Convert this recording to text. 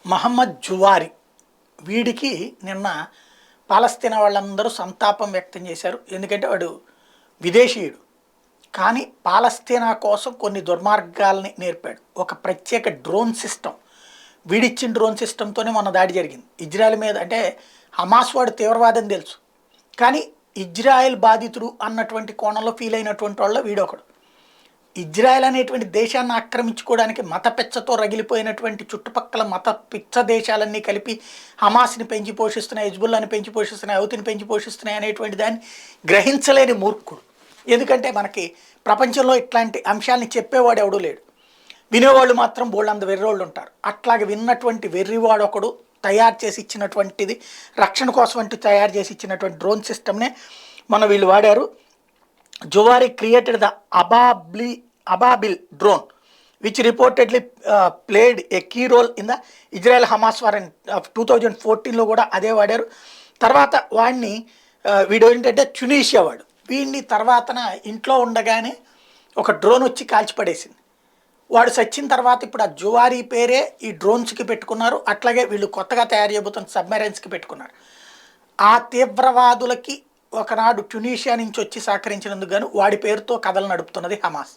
మహమ్మద్ జువారి వీడికి నిన్న పాలస్తీనా వాళ్ళందరూ సంతాపం వ్యక్తం చేశారు. ఎందుకంటే వాడు విదేశీయుడు. కానీ పాలస్తీనా కోసం కొన్ని దుర్మార్గాల్ని నేర్పాడు. ఒక ప్రత్యేక డ్రోన్ సిస్టమ్, వీడిచ్చిన డ్రోన్ సిస్టమ్తోనే మొన్న దాడి జరిగింది ఇజ్రాయెల్ మీద. అంటే హమాస్ వాడు తీవ్రవాదం తెలుసు, కానీ ఇజ్రాయెల్ బాధితుడు అన్నటువంటి కోణంలో ఫీల్ అయినటువంటి వాళ్ళు వీడొకడు. ఇజ్రాయెల్ అనేటువంటి దేశాన్ని ఆక్రమించుకోవడానికి మత పిచ్చతో రగిలిపోయినటువంటి చుట్టుపక్కల మత పిచ్చ దేశాలన్నీ కలిపి హమాస్ని పెంచి పోషిస్తున్నాయి, హిజ్బుల్లాని పెంచి పోషిస్తున్నాయి, హౌతీని పెంచి పోషిస్తున్నాయి అనేటువంటి దాన్ని గ్రహించలేని మూర్ఖుడు. ఎందుకంటే మనకి ప్రపంచంలో ఇట్లాంటి అంశాలని చెప్పేవాడు ఎవడూ లేడు, వినేవాళ్ళు మాత్రం బోళ్ళంత వెర్రోళ్ళు ఉంటారు. అట్లాగే విన్నటువంటి వెర్రివాడు ఒకడు తయారు చేసి ఇచ్చినటువంటిది, రక్షణ కోసం అంటూ తయారు చేసి ఇచ్చినటువంటి డ్రోన్ సిస్టమ్నే మన వీళ్ళు వాడారు. జువారి created the Ababil drone which reportedly played a key role in the Israel Hamas war in 2014లో కూడా అదే వాడారు. తర్వాత వాడిని వీడు ఏంటంటే ట్యునీషియా వాడు, వీడిని తర్వాతన ఇంట్లో ఉండగానే ఒక డ్రోన్ వచ్చి కాల్చిపడేసింది. వాడు చచ్చిన తర్వాత ఇప్పుడు ఆ జువారీ పేరే ఈ డ్రోన్స్కి పెట్టుకున్నారు. అట్లాగే వీళ్ళు కొత్తగా తయారు చేయబోతున్న సబ్మెరైన్స్కి పెట్టుకున్నారు. ఆ తీవ్రవాదులకి ఒకనాడు ట్యునీషియా నుంచి వచ్చి సహకరించినందుకు గాను వాడి పేరుతో కథలు నడుపుతున్నది హమాస్.